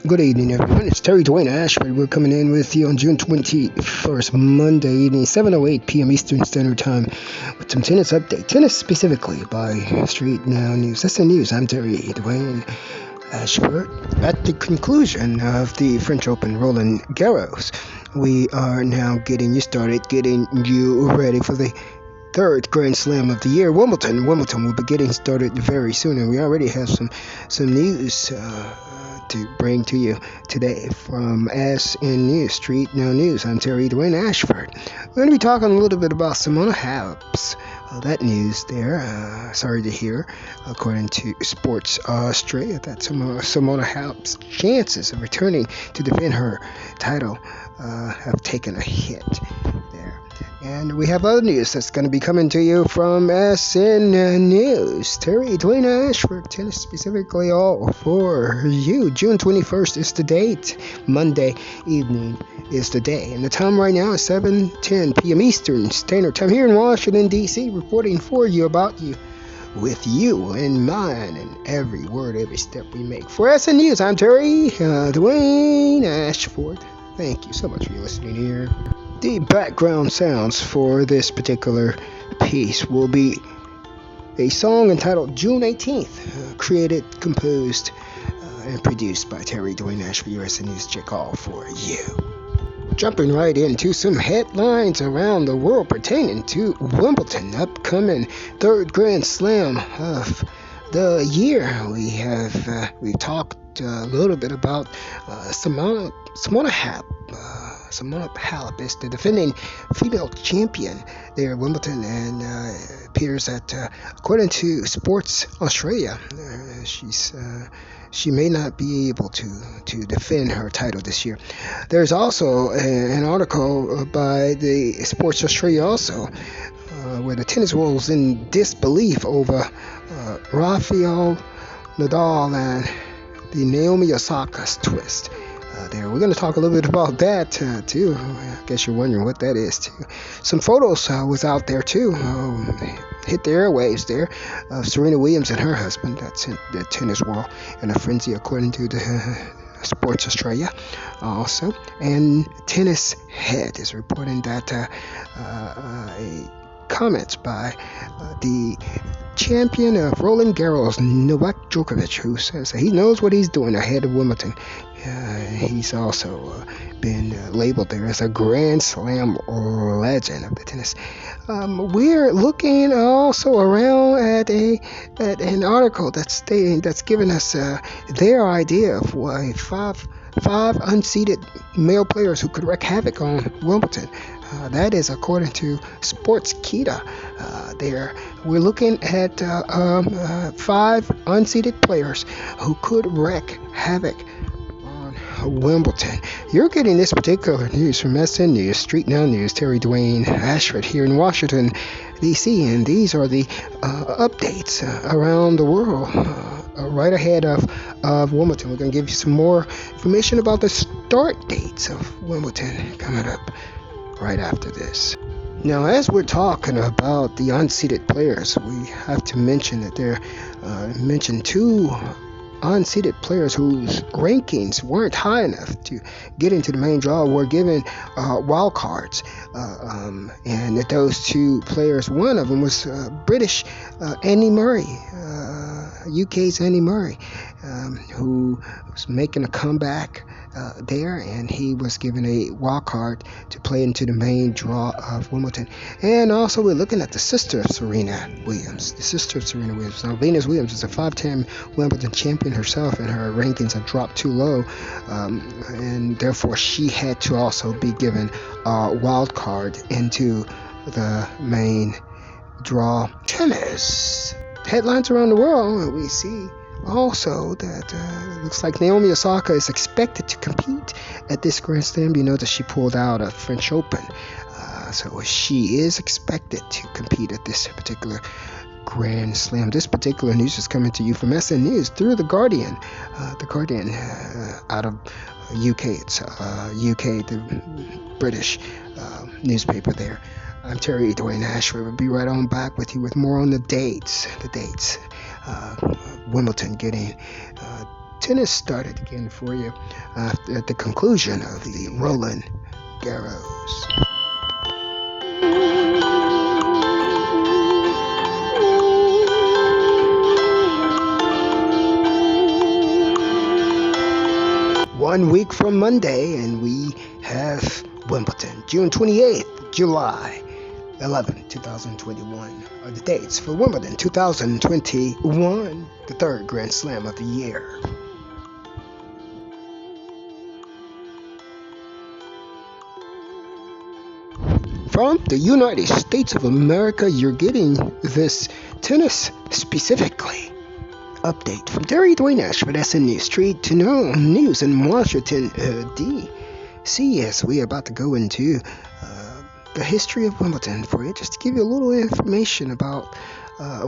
Good evening, everyone. It's Terry Dwayne Ashford. We're coming in with you on June 21st, Monday evening, 7:08 p.m. Eastern Standard Time, with some tennis update. Tennis specifically by StreetNOW News. SNnews. I'm Terry Dwayne Ashford. At the conclusion of the French Open Roland Garros, we are now getting you started, getting you ready for the third Grand Slam of the year, Wimbledon. Wimbledon will be getting started very soon, and we already have some news to bring to you today from SNnews StreetNOW News. I'm Terry Dwayne Ashford. We're going to be talking a little bit about Simona Halep's that news there. Sorry to hear, according to Sports Australia, that Simona Halep's chances of returning to defend her title have taken a hit there. And we have other news that's going to be coming to you from SNnews. Terry Dwayne Ashford, tennis specifically all for you. June 21st is the date. Monday evening is the day. And the time right now is 7:10 p.m. Eastern Standard Time here in Washington, D.C., reporting for you, about you, with you in mind, and every word, every step we make. For SNnews, I'm Terry Dwayne Ashford. Thank you so much for listening here. The background sounds for this particular piece will be a song entitled June 18th, created, composed, and produced by Terry Dwayne Ashford, your SNnews check all for you. Jumping right into some headlines around the world pertaining to Wimbledon, upcoming third Grand Slam of the year. We've talked a little bit about Simona Halep. Simona Halep is the defending female champion there at Wimbledon, and it appears that, according to Sports Australia, she may not be able to defend her title this year. There's also an article by the Sports Australia also, where the tennis world is in disbelief over Rafael Nadal and the Naomi Osaka's twist. There, we're going to talk a little bit about that too. I guess you're wondering what that is too. Some photos was out there too, hit the airwaves there, of Serena Williams and her husband. That's in the tennis world in a frenzy, according to the Sports Australia also. And Tennis Head is reporting that comments by the champion of Roland Garros, Novak Djokovic, who says he knows what he's doing ahead of Wimbledon. He's also been labeled there as a Grand Slam legend of the tennis. We're looking also around at an article that's giving us their idea of why five unseeded male players who could wreak havoc on Wimbledon. That is according to Sportskeeda. There, we're looking at 5 unseeded players who could wreak havoc on Wimbledon. You're getting this particular news from SNnews StreetNOW News. Terry Dwayne Ashford here in Washington, D.C., and these are the updates around the world. Right ahead of Wimbledon. We're going to give you some more information about the start dates of Wimbledon coming up right after this. Now, as we're talking about the unseeded players, we have to mention that there mentioned 2 unseeded players whose rankings weren't high enough to get into the main draw were given wild cards, and that those 2 players, one of them was British Andy Murray, UK's Andy Murray, who was making a comeback there, and he was given a wild card to play into the main draw of Wimbledon. And also we're looking at the sister of Serena Williams. Now, Venus Williams is a 5-time Wimbledon champion herself, and her rankings have dropped too low, and therefore she had to also be given a wild card into the main draw. Tennis headlines around the world, we see also that it looks like Naomi Osaka is expected to compete at this Grand Slam. You know that she pulled out of French Open, so she is expected to compete at this particular Grand Slam. This particular news is coming to you from SNnews through The Guardian. The Guardian out of UK. It's UK, the British newspaper there. I'm Terry Dwayne Ashford. We'll be right on back with you with more on the dates. Wimbledon getting tennis started again for you at the conclusion of the Roland Garros. One week from Monday, and we have Wimbledon, June 28th, July 11th, 2021 are the dates for Wimbledon 2021, the third Grand Slam of the year. From the United States of America, you're getting this tennis specifically update from Terry Dwayne Ashford, SNnews StreetNOW News in Washington, D.C. As we are about to go into the history of Wimbledon for you, just to give you a little information about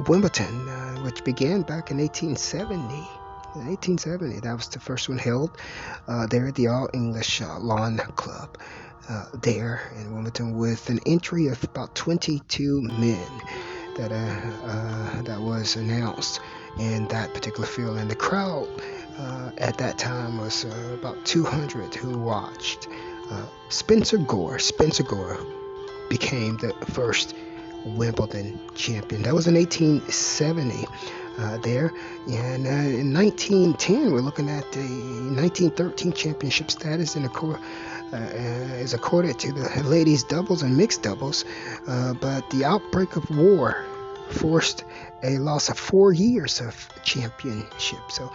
Wimbledon, which began back in 1870. In 1870, that was the first one held there at the All English Lawn Club there in Wimbledon, with an entry of about 22 men that was announced in that particular field, and the crowd at that time was about 200 who watched. Spencer Gore became the first Wimbledon champion. That was in 1870 there, and in 1910 we're looking at the 1913 championship status is accorded to the ladies doubles and mixed doubles, but the outbreak of war forced a loss of 4 years of championship. So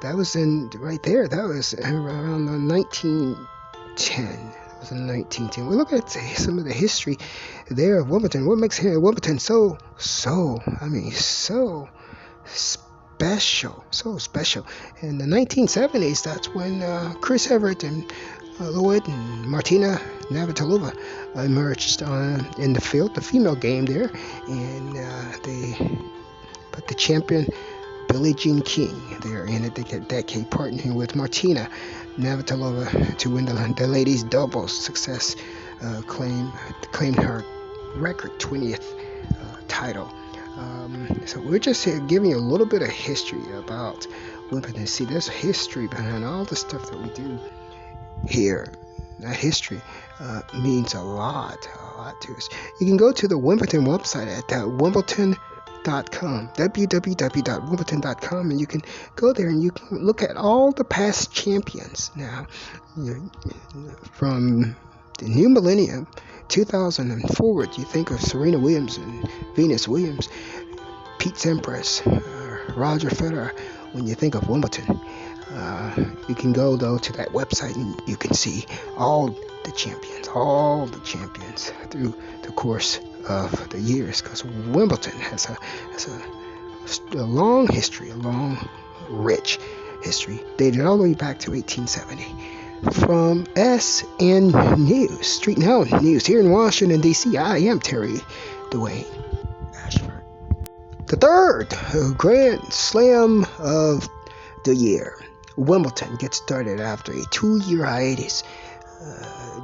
that was right there. That was around 1910. It was in 1910. We look at some of the history there of Wimbledon. What makes Wimbledon so special? So special. In the 1970s, that's when Chris Evert and Lloyd and Martina Navratilova emerged in the field, the female game there, and but the champion Billie Jean King there in a decade, partnering with Martina Navratilova to win the ladies doubles success, claimed her record 20th title. So we're just giving you a little bit of history about Wimbledon. See, there's history behind all the stuff that we do here. That history means a lot to us. You can go to the Wimbledon website at wimbledon.com, www.wimbledon.com, and you can go there and you can look at all the past champions. Now, from the new millennium, 2000 and forward, you think of Serena Williams and Venus Williams, Pete Sampras, Roger Federer. When you think of Wimbledon, you can go though to that website and you can see all the champions through the course of the years, because Wimbledon has a long history, a long, rich history, dated all the way back to 1870. From SNnews StreetNOW News here in Washington, D.C., I am Terry Dwayne Ashford. The third Grand Slam of the year. Wimbledon gets started after a 2-year hiatus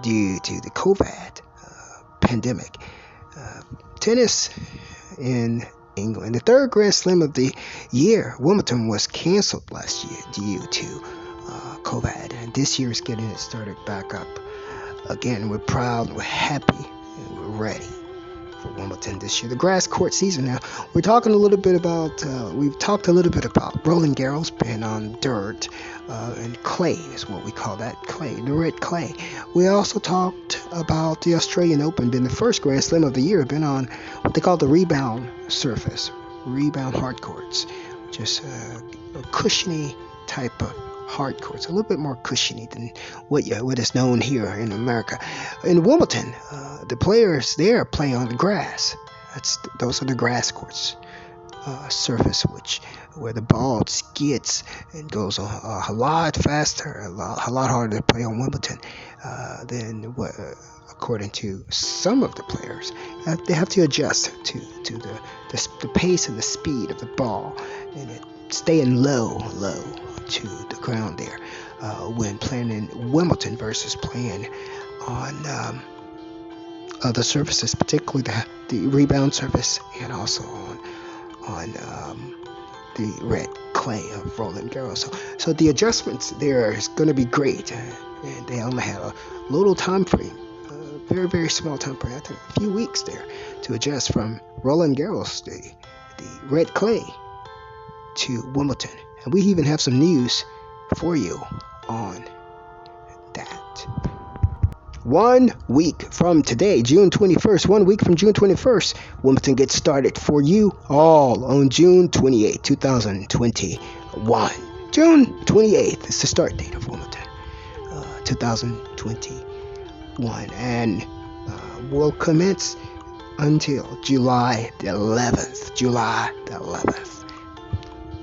due to the COVID pandemic. Tennis in England. The third Grand Slam of the year, Wimbledon, was canceled last year due to COVID, and this year is getting it started back up again. We're proud, we're happy, and we're ready for Wimbledon this year. The grass court season. Now, we've talked a little bit about Roland Garros being on dirt and clay is what we call that, clay, the red clay. We also talked about the Australian Open being the first Grand Slam of the year, been on what they call the rebound surface, rebound hard courts, just a cushiony type of hard courts, a little bit more cushiony than what is known here in America. In Wimbledon, the players there play on the grass. Those are the grass courts surface, where the ball skids and goes a lot faster, a lot harder to play on Wimbledon than what, according to some of the players. They have to adjust to the pace and the speed of the ball, and it staying low to the ground there when playing in Wimbledon versus playing on other surfaces, particularly the rebound surface, and also on the red clay of Roland Garros. So the adjustments there is going to be great, and they only have a little time frame, a very, very small time frame, I think a few weeks there, to adjust from Roland Garros, the red clay, to Wimbledon. And we even have some news for you on that. 1 week from today, June 21st, 1 week from June 21st, Wimbledon gets started for you all on June 28, 2021. June 28th is the start date of Wimbledon 2021, and will commence until July the 11th. July the 11th.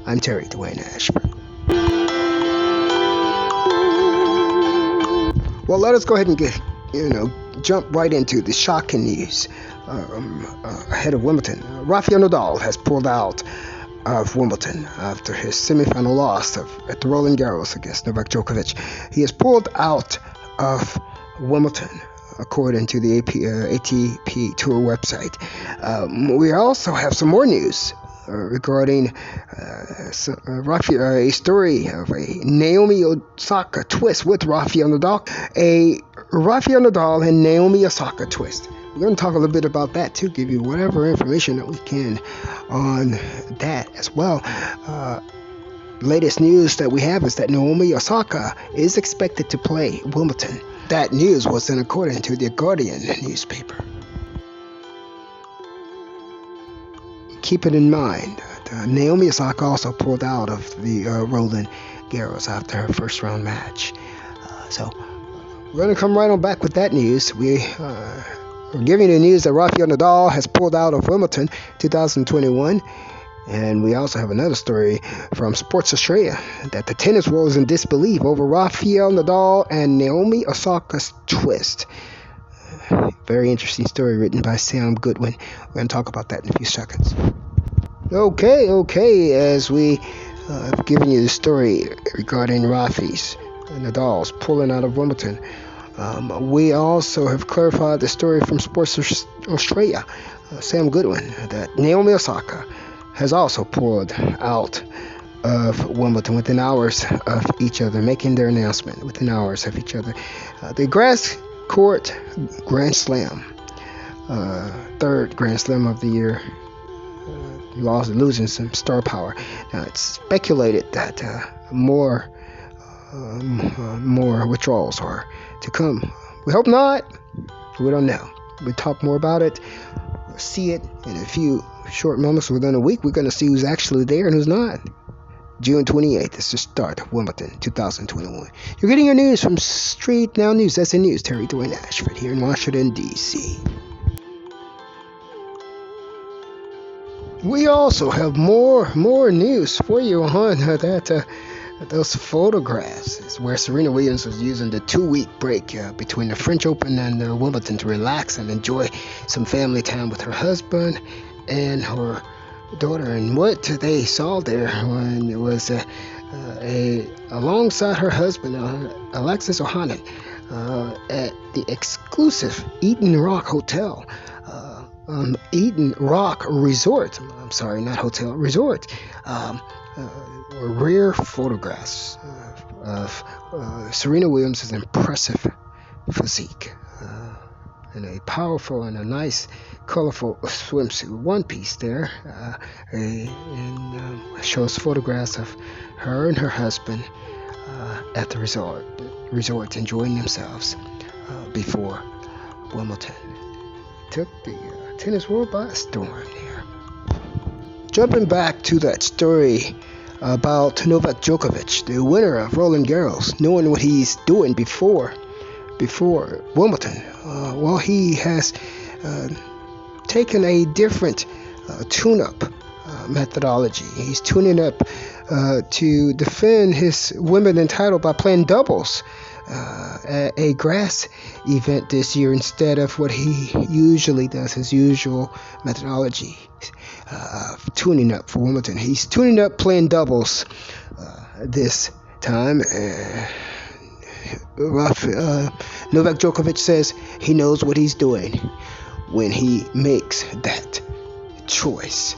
I'm Terry Dwayne Ashford. Well, let us go ahead and jump right into the shocking news ahead of Wimbledon. Rafael Nadal has pulled out of Wimbledon after his semifinal loss at the Roland Garros against Novak Djokovic. He has pulled out of Wimbledon, according to the ATP Tour website. We also have some more news regarding a story of a Naomi Osaka twist with Rafael Nadal. A Rafael Nadal and Naomi Osaka twist. We're going to talk a little bit about that too, give you whatever information that we can on that as well. Latest news that we have is that Naomi Osaka is expected to play Wimbledon. That news was then according to the Guardian newspaper. Keep it in mind that Naomi Osaka also pulled out of the Roland Garros after her first round match. So we're going to come right on back with that news. We're giving you the news that Rafael Nadal has pulled out of Wimbledon 2021. And we also have another story from Sports Australia that the tennis world is in disbelief over Rafael Nadal and Naomi Osaka's twist. Very interesting story written by Sam Goodwin. We're going to talk about that in a few seconds. Okay, as we have given you the story regarding Nadal's pulling out of Wimbledon, we also have clarified the story from Sports Australia, Sam Goodwin, that Naomi Osaka has also pulled out of Wimbledon within hours of each other, making their announcement within hours of each other. The grass court Grand Slam, third Grand Slam of the year, losing some star power. Now it's speculated that more withdrawals are to come. We hope not. We don't know. We'll talk more about it. We'll see it in a few short moments. Within a week, we're going to see who's actually there and who's not. June 28th is the start of Wimbledon 2021. You're getting your news from StreetNOW News. SNnews, Terry Dwayne Ashford here in Washington, D.C. We also have more news for you on those photographs. It's where Serena Williams was using the 2-week break between the French Open and Wimbledon to relax and enjoy some family time with her husband and her daughter. And what they saw there when it was alongside her husband, Alexis Ohanian, at the exclusive Eden Rock Hotel, Eden Rock Resort. I'm sorry, not hotel, resort. Rare photographs of Serena Williams' impressive physique in a powerful and a nice, colorful swimsuit, one piece there, and shows photographs of her and her husband at the resort enjoying themselves before Wimbledon took the tennis world by storm there. Jumping back to that story about Novak Djokovic, the winner of Roland Garros, knowing what he's doing before Wimbledon. Well, he has taken a different tune-up methodology. He's tuning up to defend his Wimbledon title by playing doubles at a grass event this year instead of what he usually does, his usual methodology of tuning up for Wimbledon. He's tuning up playing doubles this time. Novak Djokovic says he knows what he's doing when he makes that choice.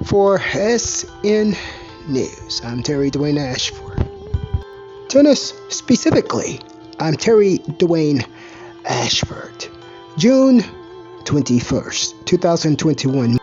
For SNnews News. I'm Terry Dwayne Ashford. Tennis specifically. I'm Terry Dwayne Ashford. June 21st, 2021.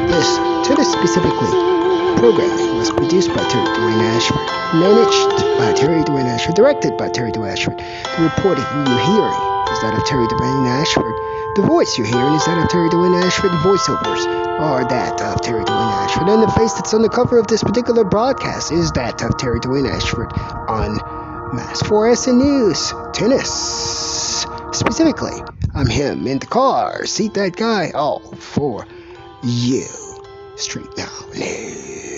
This tennis specifically programming was produced by Terry Dwayne Ashford, managed by Terry Dwayne Ashford, directed by Terry Dwayne Ashford. The reporting you're hearing is that of Terry Dwayne Ashford. The voice you're hearing is that of Terry Dwayne Ashford. Voiceovers are that of Terry Dwayne Ashford. And the face that's on the cover of this particular broadcast is that of Terry Dwayne Ashford unmasked. For SNnews Tennis specifically, I'm him in the car. Seat that guy. All for you. Street Now News.